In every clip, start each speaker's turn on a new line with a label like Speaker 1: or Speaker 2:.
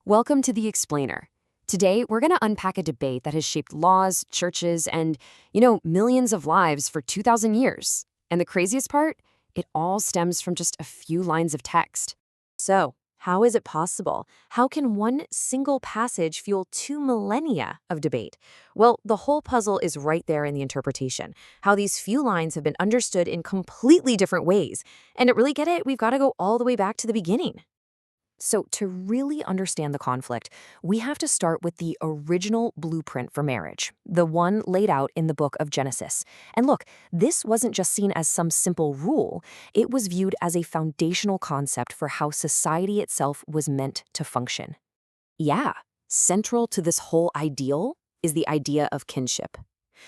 Speaker 1: Welcome to The Explainer. Today, we're going to unpack a debate that has shaped laws, churches, and, millions of lives for 2,000 years. And the craziest part? It all stems from just a few lines of text.
Speaker 2: So, how is it possible? How can one single passage fuel 2 millennia of debate? Well, the whole puzzle is right there in the interpretation, how these few lines have been understood in completely different ways. And to really get it, we've got to go all the way back to the beginning. So, to really understand the conflict, we have to start with the original blueprint for marriage, the one laid out in the book of Genesis. And look, this wasn't just seen as some simple rule, it was viewed as a foundational concept for how society itself was meant to function. Yeah, central to this whole ideal is the idea of kinship.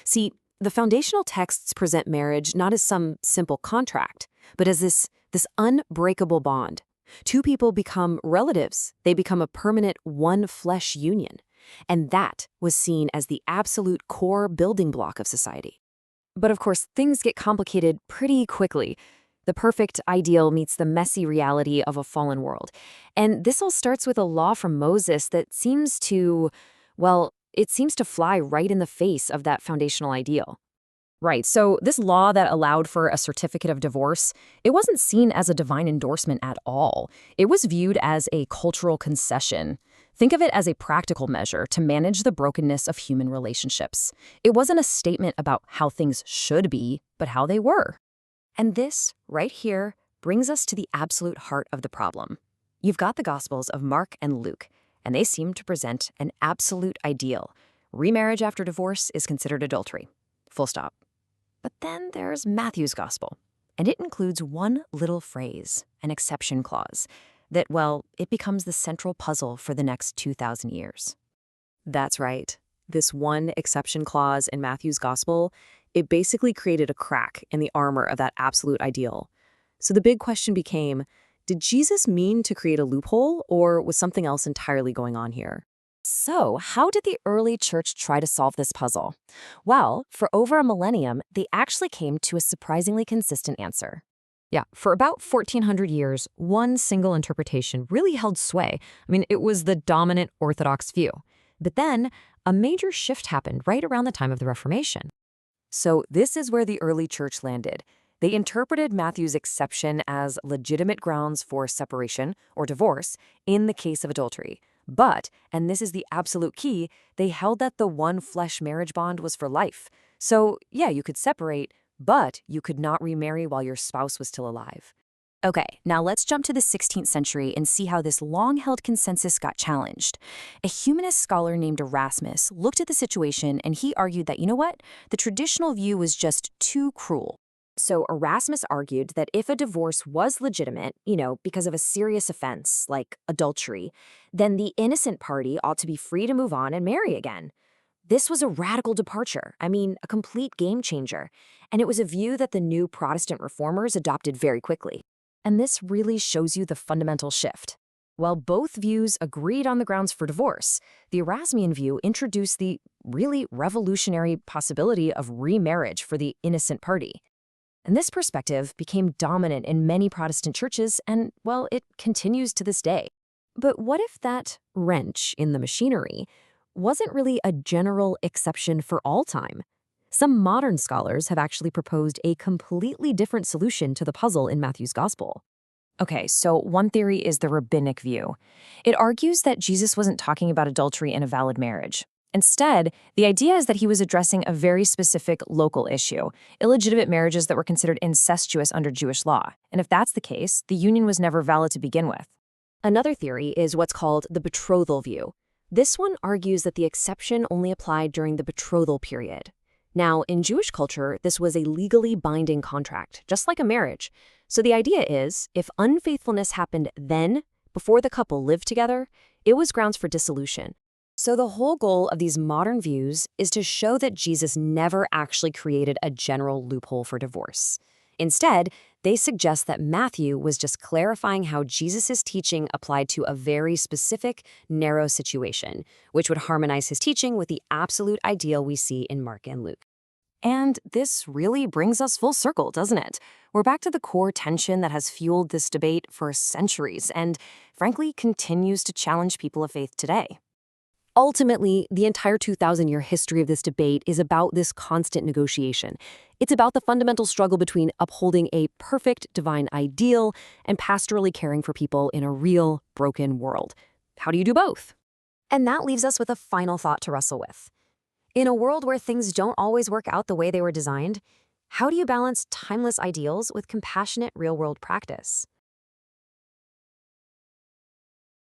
Speaker 2: See, the foundational texts present marriage not as some simple contract, but as this unbreakable bond. Two people become relatives. They become a permanent one-flesh union. And that was seen as the absolute core building block of society. But of course, things get complicated pretty quickly. The perfect ideal meets the messy reality of a fallen world. And this all starts with a law from Moses that seems to, it seems to fly right in the face of that foundational ideal. Right, so this law that allowed for a certificate of divorce, it wasn't seen as a divine endorsement at all. It was viewed as a cultural concession. Think of it as a practical measure to manage the brokenness of human relationships. It wasn't a statement about how things should be, but how they were. And this, right here, brings us to the absolute heart of the problem. You've got the Gospels of Mark and Luke, and they seem to present an absolute ideal. Remarriage after divorce is considered adultery. Full stop. But then there's Matthew's Gospel, and it includes one little phrase, an exception clause, that, it becomes the central puzzle for the next 2,000 years. That's right. This one exception clause in Matthew's Gospel, it basically created a crack in the armor of that absolute ideal. So the big question became, did Jesus mean to create a loophole, or was something else entirely going on here? So, how did the early church try to solve this puzzle? Well, for over a millennium, they actually came to a surprisingly consistent answer. Yeah, for about 1,400 years, one single interpretation really held sway. It was the dominant Orthodox view. But then, a major shift happened right around the time of the Reformation. So, this is where the early church landed. They interpreted Matthew's exception as legitimate grounds for separation or divorce in the case of adultery. But, and this is the absolute key, they held that the one-flesh marriage bond was for life. So, yeah, you could separate, but you could not remarry while your spouse was still alive. Okay, now let's jump to the 16th century and see how this long-held consensus got challenged. A humanist scholar named Erasmus looked at the situation and he argued that, the traditional view was just too cruel. So Erasmus argued that if a divorce was legitimate, because of a serious offense like adultery, then the innocent party ought to be free to move on and marry again. This was a radical departure, a complete game changer, and it was a view that the new Protestant reformers adopted very quickly. And this really shows you the fundamental shift. While both views agreed on the grounds for divorce, the Erasmian view introduced the really revolutionary possibility of remarriage for the innocent party. And this perspective became dominant in many Protestant churches and, it continues to this day. But what if that wrench in the machinery wasn't really a general exception for all time? Some modern scholars have actually proposed a completely different solution to the puzzle in Matthew's Gospel. Okay, so one theory is the rabbinic view. It argues that Jesus wasn't talking about adultery in a valid marriage. Instead, the idea is that he was addressing a very specific local issue, illegitimate marriages that were considered incestuous under Jewish law. And if that's the case, the union was never valid to begin with. Another theory is what's called the betrothal view. This one argues that the exception only applied during the betrothal period. Now, in Jewish culture, this was a legally binding contract, just like a marriage. So the idea is, if unfaithfulness happened then, before the couple lived together, it was grounds for dissolution. So the whole goal of these modern views is to show that Jesus never actually created a general loophole for divorce. Instead, they suggest that Matthew was just clarifying how Jesus' teaching applied to a very specific, narrow situation, which would harmonize his teaching with the absolute ideal we see in Mark and Luke. And this really brings us full circle, doesn't it? We're back to the core tension that has fueled this debate for centuries and, frankly, continues to challenge people of faith today. Ultimately, the entire 2,000-year history of this debate is about this constant negotiation. It's about the fundamental struggle between upholding a perfect divine ideal and pastorally caring for people in a real, broken world. How do you do both? And that leaves us with a final thought to wrestle with. In a world where things don't always work out the way they were designed, how do you balance timeless ideals with compassionate real-world practice?